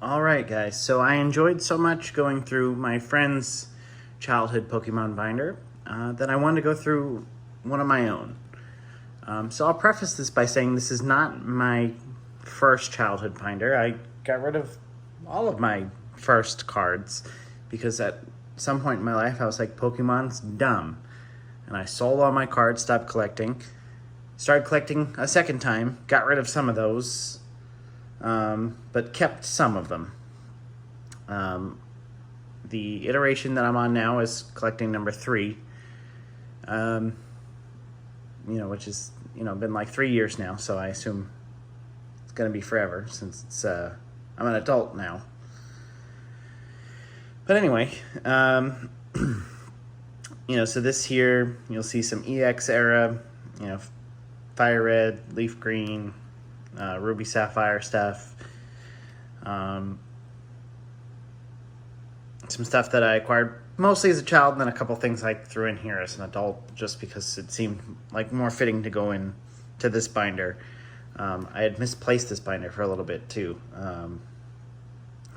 All right, guys. So I enjoyed so much going through my friend's childhood Pokemon binder that I wanted to go through one of my own. So I'll preface this by saying this is not my first childhood binder. I got rid of all of my first cards because at some point in my life I was like, Pokemon's dumb. And I sold all my cards, stopped collecting, started collecting a second time, got rid of some of those, but kept some of them. The iteration that I'm on now is collecting number 3, which is, been like 3 years now, so I assume it's going to be forever since it's, I'm an adult now. But anyway, so this here, you'll see some EX era, Fire Red, Leaf Green, Ruby Sapphire stuff. Some stuff that I acquired mostly as a child, and then a couple things I threw in here as an adult just because it seemed like more fitting to go in to this binder. I had misplaced this binder for a little bit too, but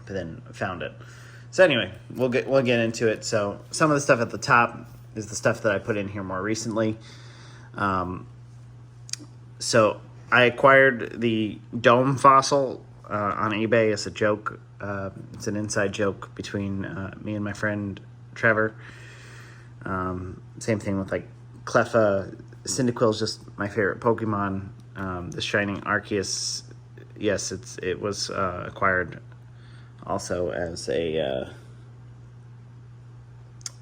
then found it. So anyway, we'll get into it. So some of the stuff at the top is the stuff that I put in here more recently. So I acquired the Dome fossil on eBay as a joke. It's an inside joke between me and my friend Trevor. Same thing with like Cleffa. Cyndaquil is just my favorite Pokemon. The Shining Arceus, yes, it was acquired also as a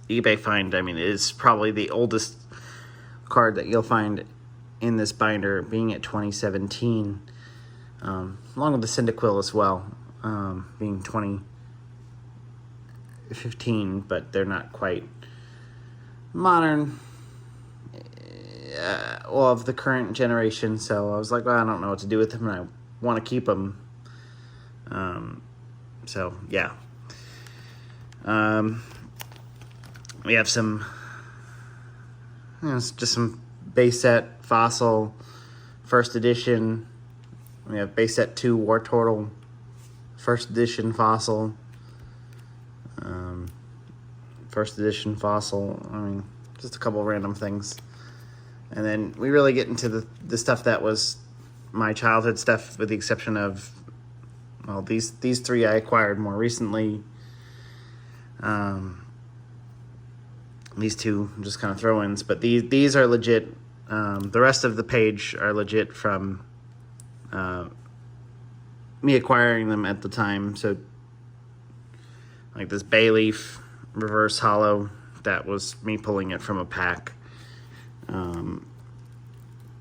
eBay find. I mean, it is probably the oldest card that you'll find in this binder, being at 2017, along with the Cyndaquil as well, being 2015, but they're not quite modern, of the current generation. So I was like, well, I don't know what to do with them, and I want to keep them. So yeah. We have some, just some base set fossil first edition. We have base set 2 War Turtle first edition fossil. First edition fossil. I mean, just a couple random things. And then we really get into the stuff that was my childhood stuff, with the exception of, well, these 3 I acquired more recently. These 2 just kind of throw-ins, but these are legit. The rest of the page are legit from me acquiring them at the time. So like this Bayleaf reverse hollow, that was me pulling it from a pack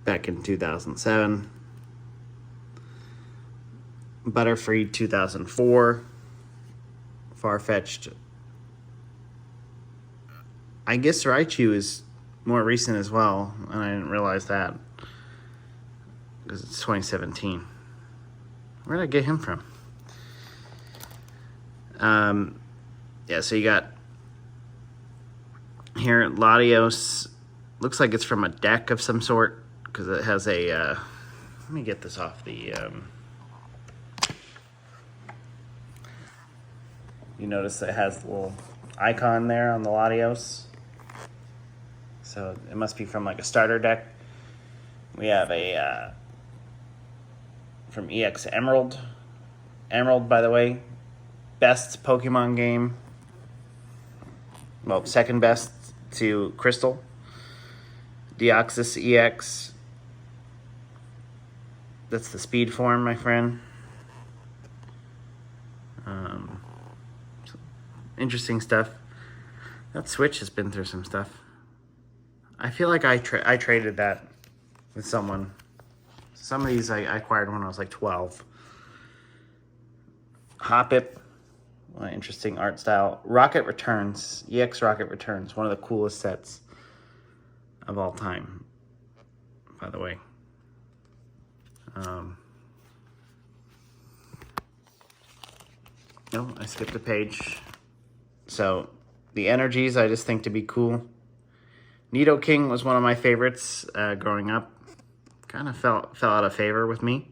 back in 2007. Butterfree 2004. Farfetched. I guess Raichu is more recent as well, and I didn't realize that because it's 2017. Where did I get him from? Yeah, so you got here Latios. Looks like it's from a deck of some sort because it has a. Let me get this off the. You notice it has a little icon there on the Latios. So it must be from like a starter deck. We have a from EX Emerald. Emerald, by the way, best Pokemon game. Well, second best to Crystal. Deoxys EX. That's the speed form, my friend. Interesting stuff. That Switch has been through some stuff. I feel like I traded that with someone. Some of these I acquired when I was like 12. Hoppip, interesting art style. Rocket Returns, EX Rocket Returns, one of the coolest sets of all time, by the way. No, I skipped a page. So the energies I just think to be cool. Nidoking was one of my favorites growing up. Kind of fell out of favor with me.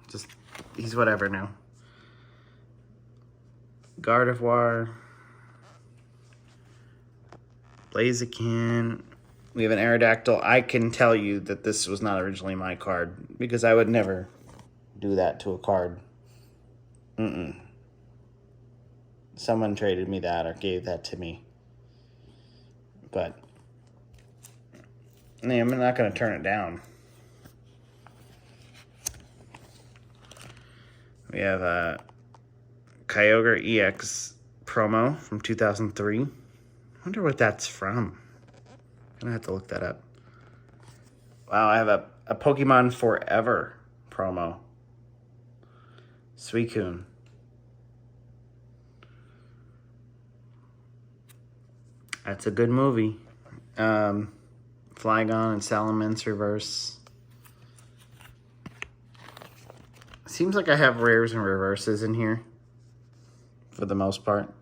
Just, he's whatever now. Gardevoir. Blaziken. We have an Aerodactyl. I can tell you that this was not originally my card because I would never do that to a card. Someone traded me that or gave that to me. But I'm not going to turn it down. We have a Kyogre EX promo from 2003. I wonder what that's from. I'm going to have to look that up. Wow, I have a Pokemon Forever promo. Suicune. That's a good movie. Flygon and Salamence reverse. Seems like I have rares and reverses in here. For the most part.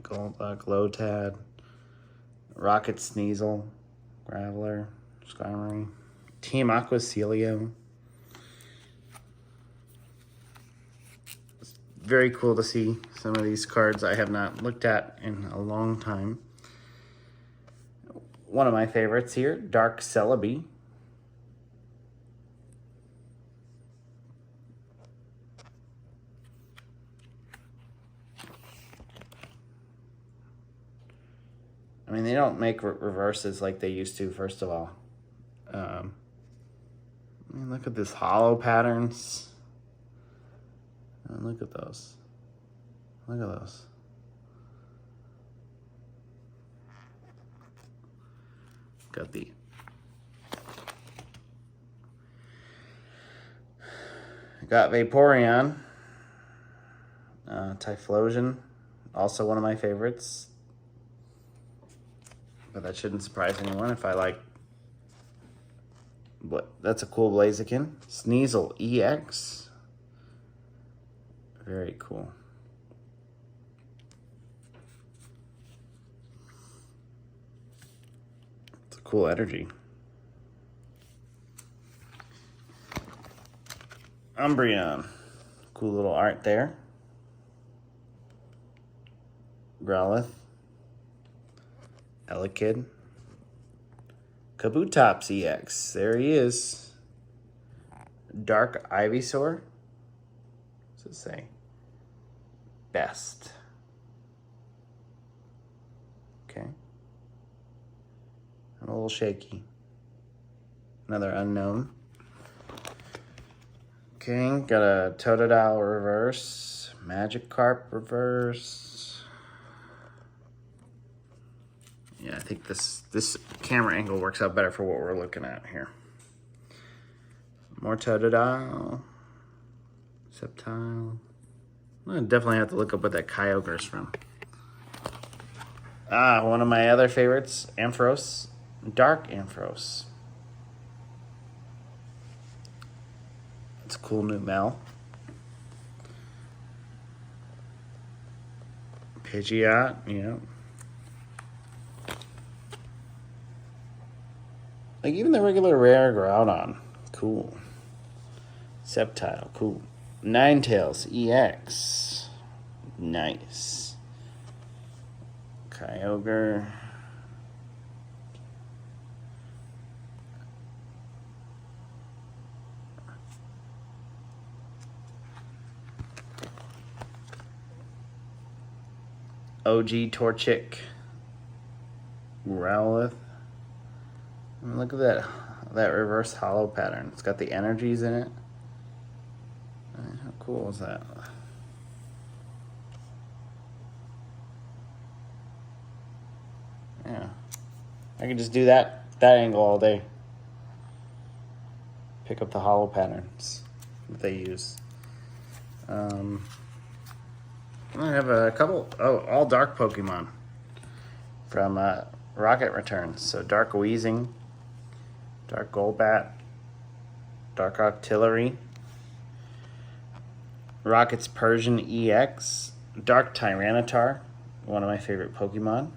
Golduck, Lotad. Rocket Sneasel. Graveler. Skarmory. Team Aquacelio. It's very cool to see some of these cards I have not looked at in a long time. One of my favorites here, Dark Celebi. I mean, they don't make reverses like they used to, first of all. I mean, look at this hollow patterns. Look at those. Look at those. Got Vaporeon. Typhlosion. Also one of my favorites. But that shouldn't surprise anyone if I like... That's a cool Blaziken. Sneasel EX. Very cool. It's a cool energy. Umbreon. Cool little art there. Growlithe. Elekid. Kabutops EX. There he is. Dark Ivysaur. What's it say? Best. Okay. I'm a little shaky. Another unknown. Okay, got a Totodile reverse. Magikarp reverse. Yeah, I think this camera angle works out better for what we're looking at here. More Totodile. Sceptile. I definitely have to look up what that Kyogre's from. One of my other favorites, Ampharos. Dark Ampharos. It's a cool new Mel. Pidgeot, yeah. Like even the regular rare Groudon. Cool. Sceptile, cool. Ninetales EX. Nice. Kyogre. OG Torchic. Growlithe. Look at that reverse hollow pattern. It's got the energies in it. How cool is that? Yeah. I can just do that angle all day. Pick up the hollow patterns that they use. I have a couple, all dark Pokemon from Rocket Returns. So Dark Weezing, Dark Golbat, Dark Octillery, Rocket's Persian EX, Dark Tyranitar, one of my favorite Pokemon.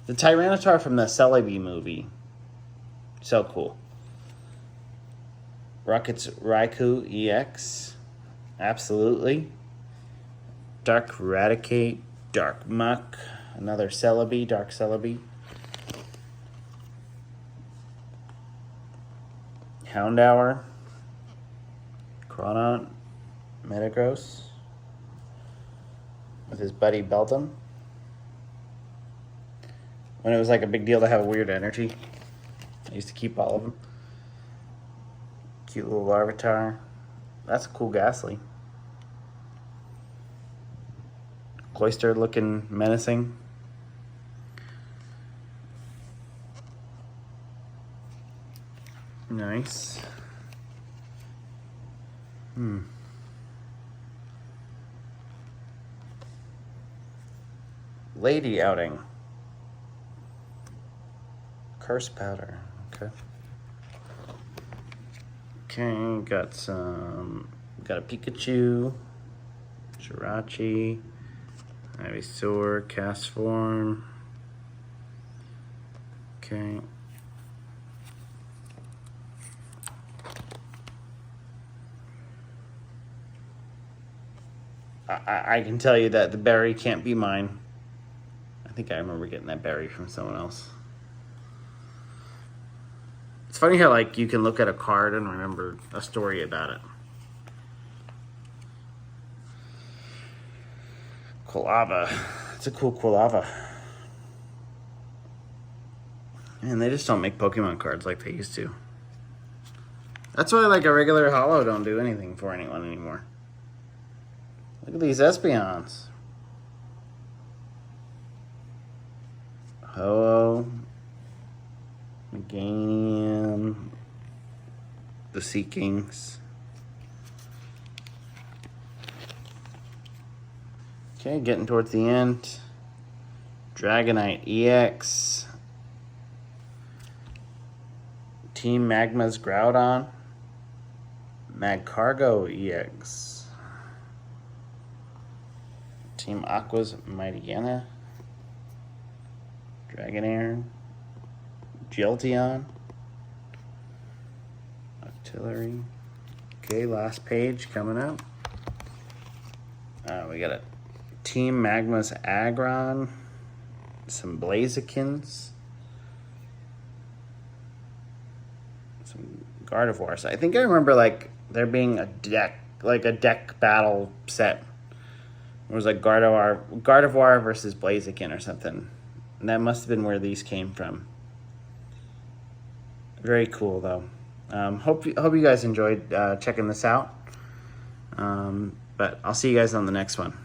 The Tyranitar from the Celebi movie. So cool. Rocket's Raikou EX. Absolutely. Dark Raticate, Dark Muck, another Celebi, Dark Celebi. Houndour, Crawdaunt, Metagross, with his buddy Beldum. When it was like a big deal to have a weird energy, I used to keep all of them. Cute little Larvitar. That's a cool Ghastly. Cloyster looking menacing. Nice. Lady Outing. Curse Powder. Okay. Okay, got a Pikachu, Jirachi, Ivysaur, Cast Form. Okay. I can tell you that the berry can't be mine. I think I remember getting that berry from someone else. It's funny how like you can look at a card and remember a story about it. Quilava. It's a cool Quilava. And they just don't make Pokemon cards like they used to. That's why like a regular holo don't do anything for anyone anymore. Look at these Espeons. Ho-Oh, Meganium, the Sea Kings. Okay, getting towards the end. Dragonite EX. Team Magma's Groudon. Magcargo EX. Team Aqua's Mightyena. Dragonair. Jolteon. Octillery. Okay, last page coming up. We got a Team Magma's Aggron. Some Blazikins. Some Gardevoirs. I think I remember like there being a deck, like a deck battle set. It was like Gardevoir versus Blaziken or something. And that must have been where these came from. Very cool though. Hope you guys enjoyed checking this out. But I'll see you guys on the next one.